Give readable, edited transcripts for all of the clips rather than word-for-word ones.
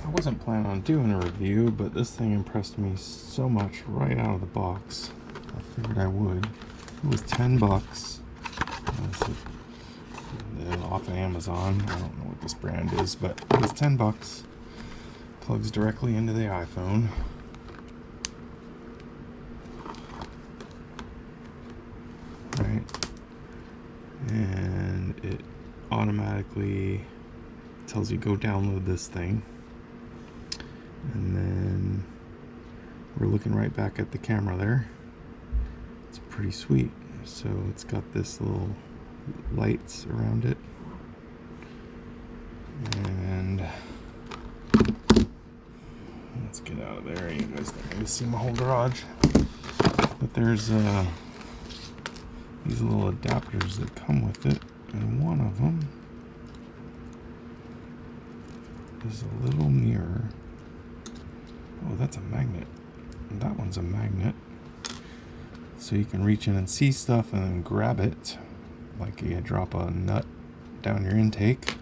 I wasn't planning on doing a review, but this thing impressed me so much right out of the box. I figured I would. It was 10 bucks. Off of Amazon. I don't know what this brand is, but it was 10 bucks. Plugs directly into the iPhone. Right. And it automatically tells you go download this thing. And then we're looking right back at the camera there. It's pretty sweet. So it's got this little lights around it. And let's get out of there. You guys don't need to see my whole garage. But there's these little adapters that come with it. And one of them is a little mirror. Oh, that's a magnet. And that one's a magnet. So you can reach in and see stuff and then grab it. Like you drop a nut down your intake.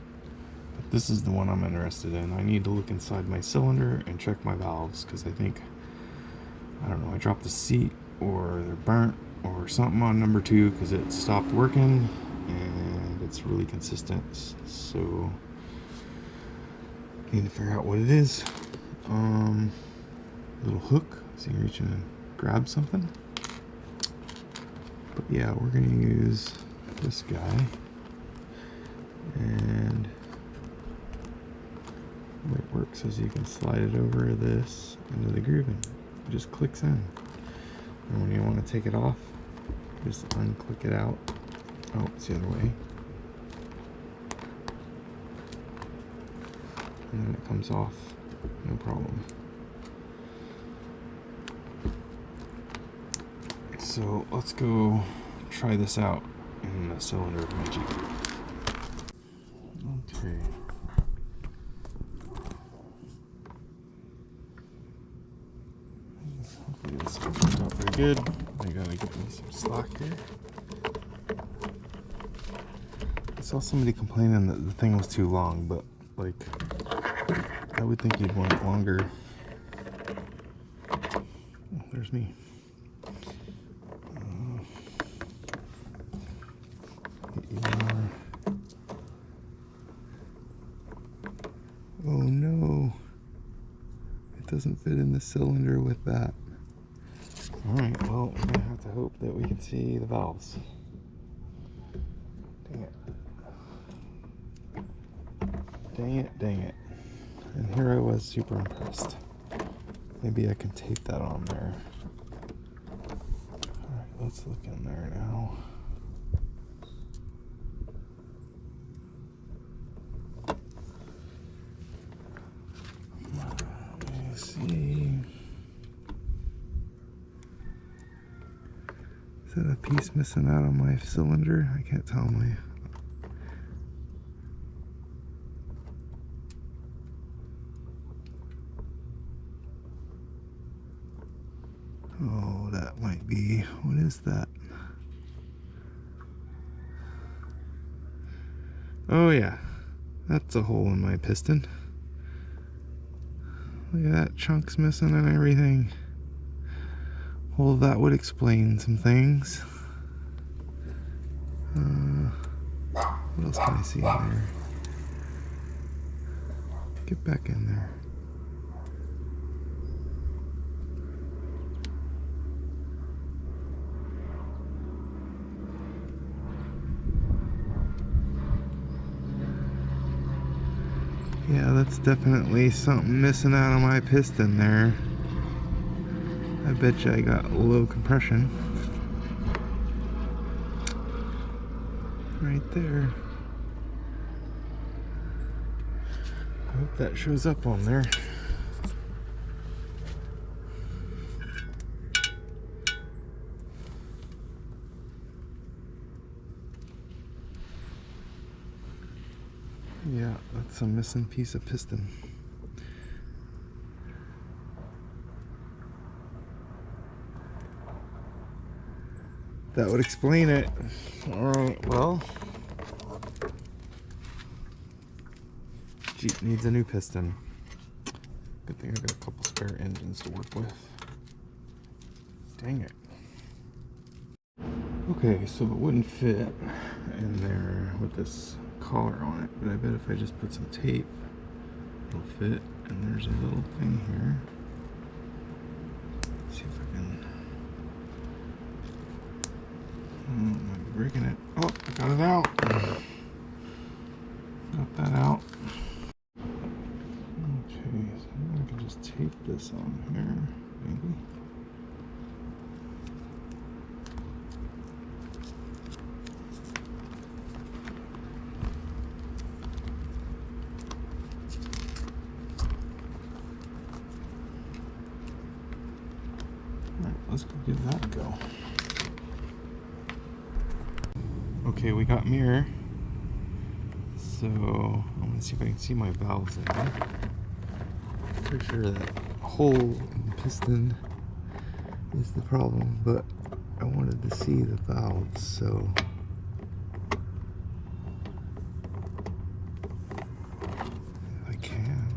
But this is the one I'm interested in. I need to look inside my cylinder and check my valves because I think, I don't know, I dropped the seat or they're burnt or something on number 2 because it stopped working and it's really consistent. So need to figure out what it is. Little hook so you can reach in and grab something. But yeah, we're gonna use this guy, and the way it works is you can slide it over this into the groove and it just clicks in. And when you want to take it off, just unclick it out. Oh, it's the other way. And then it comes off, no problem. So let's go try this out in the cylinder of my Jeep. Okay. Hopefully this will turn out pretty good. I gotta get me some slack here. I saw somebody complaining that the thing was too long, but like, I would think you'd want it longer. Oh, there's me. Oh no, it doesn't fit in the cylinder with that. Alright, well, we're gonna have to hope that we can see the valves. Dang it. Dang it, dang it. And here I was super impressed. Maybe I can tape that on there. Alright, let's look in there now. See. Is that a piece missing out on my cylinder? I can't tell my. Oh, that might be. What is that? Oh yeah, that's a hole in my piston. Look at that, chunks missing and everything. Well, that would explain some things. What else can I see in there? Get back in there. Yeah, that's definitely something missing out of my piston there. I bet you I got low compression. Right there. I hope that shows up on there. Yeah, that's a missing piece of piston. That would explain it. Alright, well, Jeep needs a new piston. Good thing I got a couple spare engines to work with. Dang it. Okay, so it wouldn't fit in there with this collar on it, but I bet if I just put some tape, it'll fit. And there's a little thing here. Let's see if I can. Might be breaking it. Oh, I got it out. Got that out. Okay, so I can just tape this on here, maybe. Alright, let's go give that a go. Okay, we got mirror. So I'm gonna see if I can see my valves in there. Pretty sure that hole in the piston is the problem, but I wanted to see the valves, so if I can.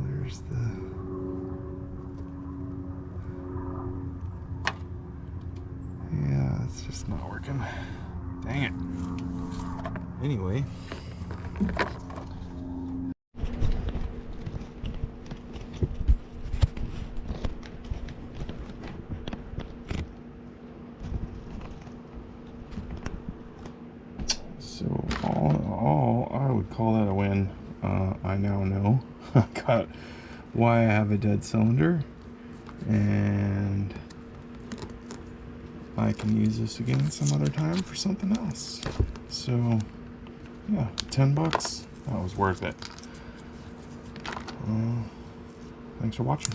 There's the it's just not working. Dang it. Anyway. So all I would call that a win. I now know got why I have a dead cylinder, and I can use this again some other time for something else. So yeah, $10, that was worth it. Thanks for watching.